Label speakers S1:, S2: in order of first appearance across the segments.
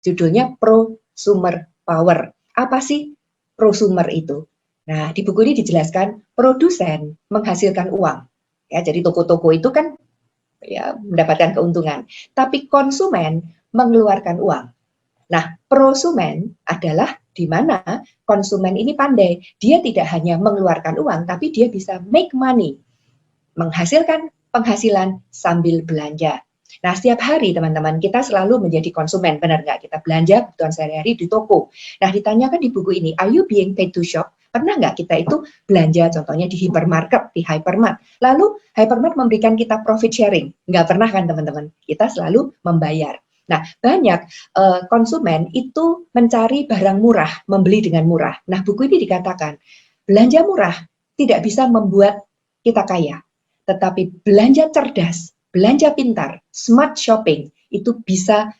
S1: judulnya Prosumer Power. Apa sih prosumer itu? Nah, di buku ini dijelaskan produsen menghasilkan uang. Ya, jadi toko-toko itu kan ya mendapatkan keuntungan, tapi konsumen mengeluarkan uang. Nah, prosumen adalah di mana konsumen ini pandai. Dia tidak hanya mengeluarkan uang, tapi dia bisa make money, menghasilkan penghasilan sambil belanja. Nah, setiap hari teman-teman kita selalu menjadi konsumen, benar nggak? Kita belanja kebutuhan sehari-hari di toko. Nah, ditanyakan di buku ini, are you being paid to shop? Pernah nggak kita itu belanja contohnya di hypermarket, di hypermart. Lalu hypermart memberikan kita profit sharing. Nggak pernah kan teman-teman? Kita selalu membayar. Nah, banyak konsumen itu mencari barang murah, membeli dengan murah. Nah, buku ini dikatakan, belanja murah tidak bisa membuat kita kaya. Tetapi belanja cerdas, belanja pintar, smart shopping, itu bisa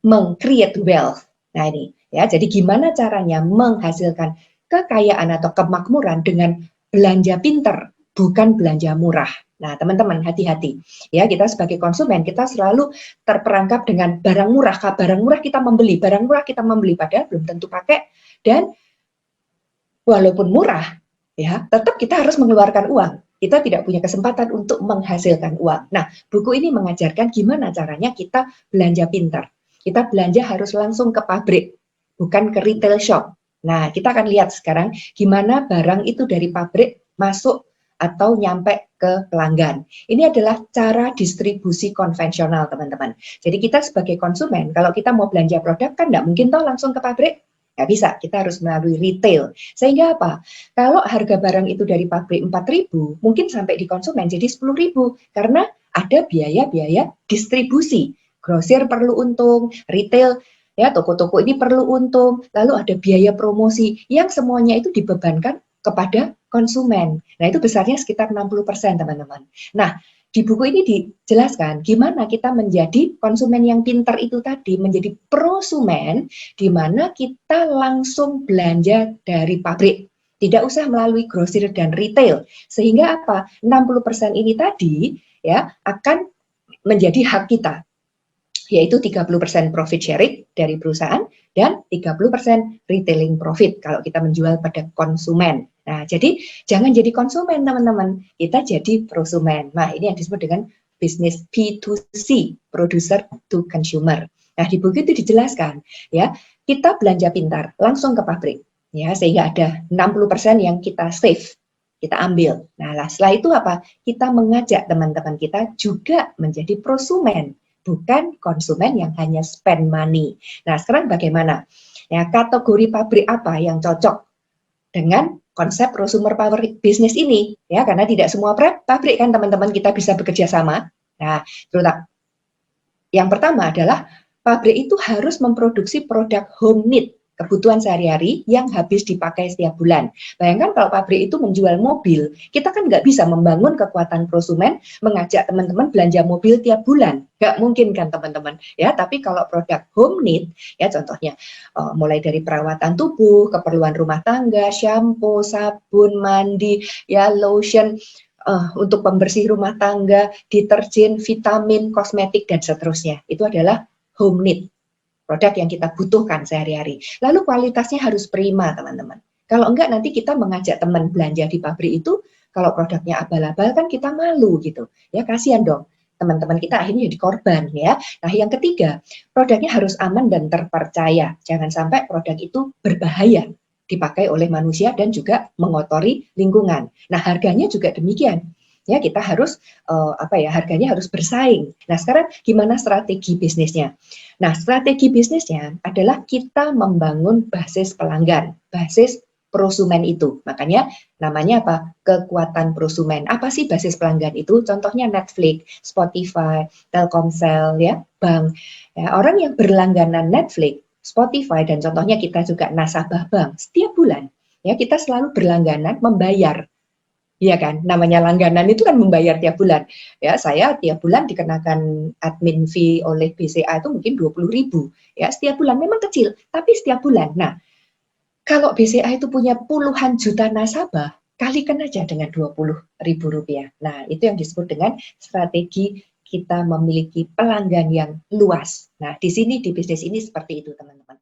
S1: meng-create wealth. Nah ini, ya, jadi gimana caranya menghasilkan kekayaan atau kemakmuran dengan belanja pintar, bukan belanja murah. Nah, teman-teman hati-hati. Ya, kita sebagai konsumen, kita selalu terperangkap dengan barang murah. Barang murah kita membeli, padahal belum tentu pakai. Dan walaupun murah, ya, tetap kita harus mengeluarkan uang. Kita tidak punya kesempatan untuk menghasilkan uang. Nah, buku ini mengajarkan gimana caranya kita belanja pintar. Kita belanja harus langsung ke pabrik, bukan ke retail shop. Nah, kita akan lihat sekarang gimana barang itu dari pabrik masuk atau nyampe ke pelanggan. Ini adalah cara distribusi konvensional, teman-teman. Jadi kita sebagai konsumen, kalau kita mau belanja produk, kan nggak mungkin toh langsung ke pabrik. Nggak bisa, kita harus melalui retail. Sehingga apa? Kalau harga barang itu dari pabrik 4.000, mungkin sampai di konsumen jadi 10.000. Karena ada biaya-biaya distribusi. Grosir perlu untung, retail, ya toko-toko ini perlu untung, lalu ada biaya promosi yang semuanya itu dibebankan kepada konsumen. Nah, itu besarnya sekitar 60%, teman-teman. Nah, di buku ini dijelaskan gimana kita menjadi konsumen yang pintar itu tadi, menjadi prosumen, di mana kita langsung belanja dari pabrik. Tidak usah melalui grosir dan retail. Sehingga apa? 60% ini tadi ya akan menjadi hak kita, yaitu 30% profit sharing dari perusahaan dan 30% retailing profit kalau kita menjual pada konsumen. Nah, jadi jangan jadi konsumen, teman-teman. Kita jadi prosumen. Nah, ini yang disebut dengan bisnis P2C, producer to consumer. Nah, di buku itu dijelaskan, ya, kita belanja pintar, langsung ke pabrik, ya, sehingga ada 60% yang kita save, kita ambil. Nah, setelah itu apa? Kita mengajak teman-teman kita juga menjadi prosumen, bukan konsumen yang hanya spend money. Nah, sekarang bagaimana? Ya, kategori pabrik apa yang cocok dengan konsep prosumer power business ini? Ya, karena tidak semua pabrik kan teman-teman kita bisa bekerja sama. Nah, terutama yang pertama adalah pabrik itu harus memproduksi produk home need, kebutuhan sehari-hari yang habis dipakai setiap bulan. Bayangkan kalau pabrik itu menjual mobil, kita kan nggak bisa membangun kekuatan prosumen, mengajak teman-teman belanja mobil tiap bulan. Nggak mungkin kan teman-teman. Ya, tapi kalau produk home need, ya contohnya mulai dari perawatan tubuh, keperluan rumah tangga, shampoo, sabun, mandi, ya lotion, untuk pembersih rumah tangga, deterjen, vitamin, kosmetik, dan seterusnya. Itu adalah home need, produk yang kita butuhkan sehari-hari. Lalu kualitasnya harus prima, teman-teman. Kalau enggak, nanti kita mengajak teman belanja di pabrik itu, kalau produknya abal-abal kan kita malu gitu. Ya, kasihan dong. Teman-teman kita akhirnya jadi korban ya. Nah, yang ketiga, produknya harus aman dan terpercaya. Jangan sampai produk itu berbahaya dipakai oleh manusia dan juga mengotori lingkungan. Nah, harganya juga demikian. Ya, kita harus harganya harus bersaing. Nah, sekarang gimana strategi bisnisnya? Nah, strategi bisnisnya adalah kita membangun basis pelanggan, basis prosumen itu. Makanya namanya apa? Kekuatan prosumen. Apa sih basis pelanggan itu? Contohnya Netflix, Spotify, Telkomsel, ya, bank. Ya, orang yang berlangganan Netflix, Spotify, dan contohnya kita juga nasabah bank, setiap bulan ya kita selalu berlangganan membayar. Iya kan, namanya langganan itu kan membayar tiap bulan. Ya, saya tiap bulan dikenakan admin fee oleh BCA itu mungkin 20.000. Ya, setiap bulan memang kecil, tapi setiap bulan. Nah, kalau BCA itu punya puluhan juta nasabah, kalikan aja dengan 20.000 rupiah. Nah, itu yang disebut dengan strategi kita memiliki pelanggan yang luas. Nah, di sini di bisnis ini seperti itu, teman-teman.